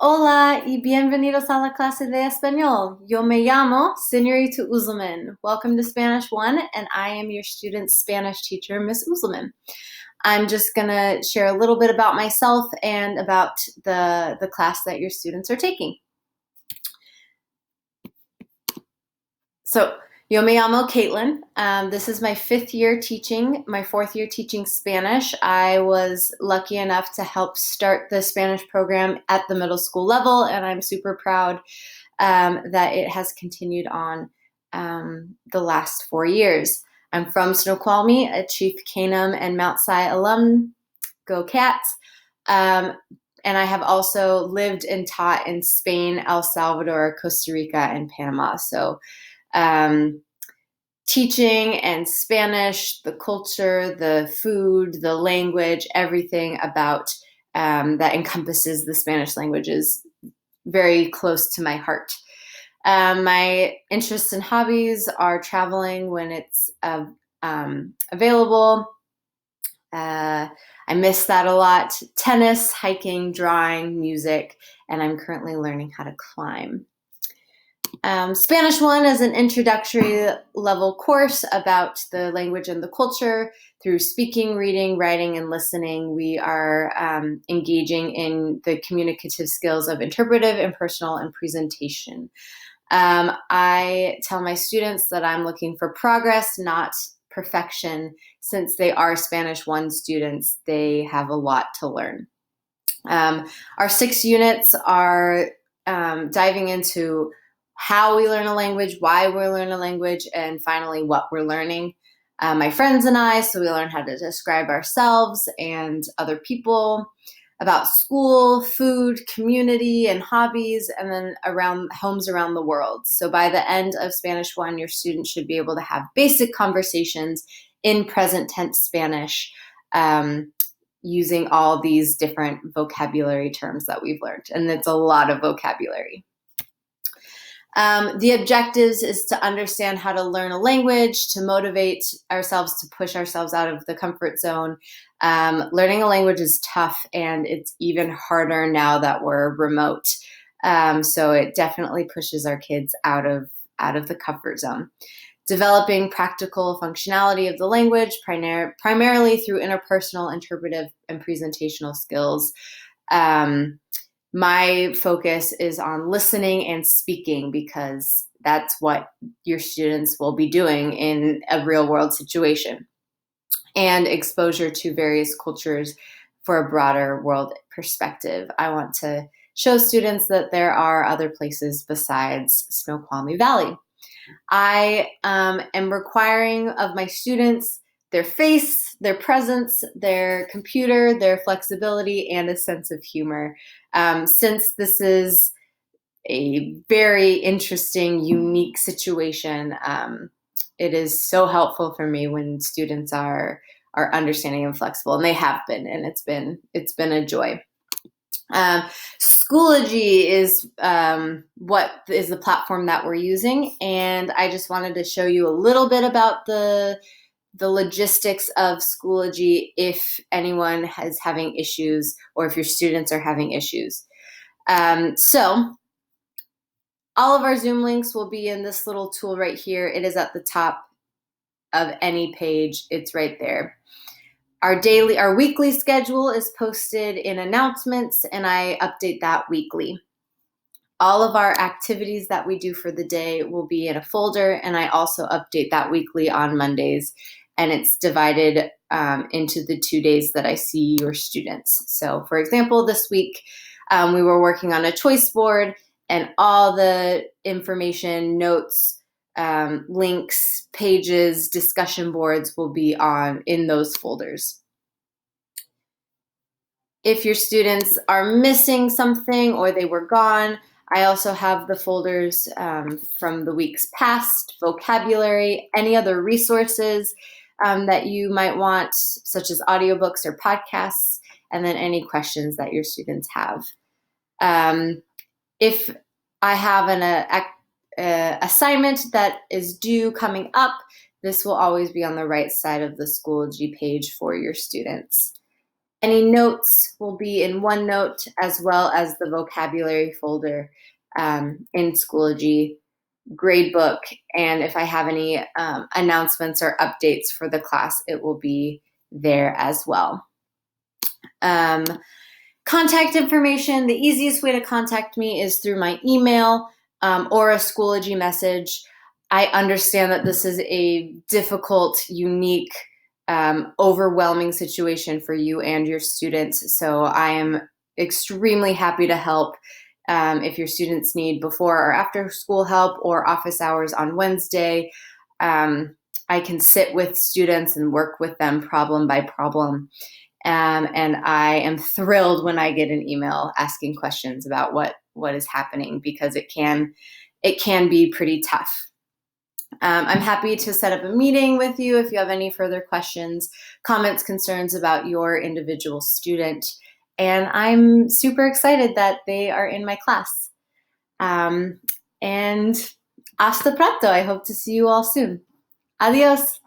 Hola y bienvenidos a la clase de español. Yo me llamo Señorita Uzelman. Welcome to Spanish 1, and I am your student Spanish teacher, Miss Uzelman. I'm just going to share a little bit about myself and about the class that your students are taking. So, yo me llamo Caitlin. This is my fourth year teaching Spanish. I was lucky enough to help start the Spanish program at the middle school level, and I'm super proud that it has continued on the last 4 years. I'm from Snoqualmie, a Chief Canum and Mount Si alum. Go Cats! And I have also lived and taught in Spain, El Salvador, Costa Rica, and Panama. So teaching and Spanish, the culture, the food, the language, everything about that encompasses the Spanish language is very close to my heart. My interests and hobbies are traveling when it's available. I miss that a lot. Tennis, hiking, drawing, music, and I'm currently learning how to climb. Spanish 1 is an introductory level course about the language and the culture. Through speaking, reading, writing, and listening, we are engaging in the communicative skills of interpretive, impersonal, and presentation. I tell my students that I'm looking for progress, not perfection. Since they are Spanish 1 students, they have a lot to learn. Our 6 units are diving into how we learn a language, why we learn a language, and finally what we're learning. My friends and I, so we learn how to describe ourselves and other people, about school, food, community, and hobbies, and then around homes around the world. So by the end of Spanish 1, your students should be able to have basic conversations in present tense Spanish, using all these different vocabulary terms that we've learned. And it's a lot of vocabulary. The objectives is to understand how to learn a language, to motivate ourselves, to push ourselves out of the comfort zone. Learning a language is tough, and it's even harder now that we're remote. So it definitely pushes our kids out of the comfort zone. Developing practical functionality of the language, primarily through interpersonal, interpretive, and presentational skills. My focus is on listening and speaking because that's what your students will be doing in a real world situation, and exposure to various cultures for a broader world perspective. I want to show students that there are other places besides Snoqualmie Valley. I am requiring of my students their face, their presence, their computer, their flexibility, and a sense of humor. Since this is a very interesting, unique situation, it is so helpful for me when students are understanding and flexible, and they have been, and it's been a joy. Schoology is what is the platform that we're using, and I just wanted to show you a little bit about the logistics of Schoology if anyone is having issues or if your students are having issues. So all of our Zoom links will be in this little tool right here. It is at the top of any page. It's right there. Our weekly schedule is posted in announcements, and I update that weekly. All of our activities that we do for the day will be in a folder, and I also update that weekly on Mondays, and it's divided into the 2 days that I see your students. So for example, this week we were working on a choice board, and all the information, notes, links, pages, discussion boards will be in those folders. If your students are missing something or they were gone, I also have the folders from the weeks past, vocabulary, any other resources that you might want, such as audiobooks or podcasts, and then any questions that your students have. If I have an assignment that is due coming up, this will always be on the right side of the Schoology page for your students. Any notes will be in OneNote, as well as the vocabulary folder in Schoology gradebook. And if I have any announcements or updates for the class, it will be there as well. Contact information, the easiest way to contact me is through my email or a Schoology message. I understand that this is a difficult, unique, overwhelming situation for you and your students. So I am extremely happy to help. If your students need before or after school help or office hours on Wednesday, I can sit with students and work with them problem by problem. And I am thrilled when I get an email asking questions about what is happening, because it can be pretty tough. I'm happy to set up a meeting with you if you have any further questions, comments, concerns about your individual student. And I'm super excited that they are in my class. And hasta pronto. I hope to see you all soon. Adios.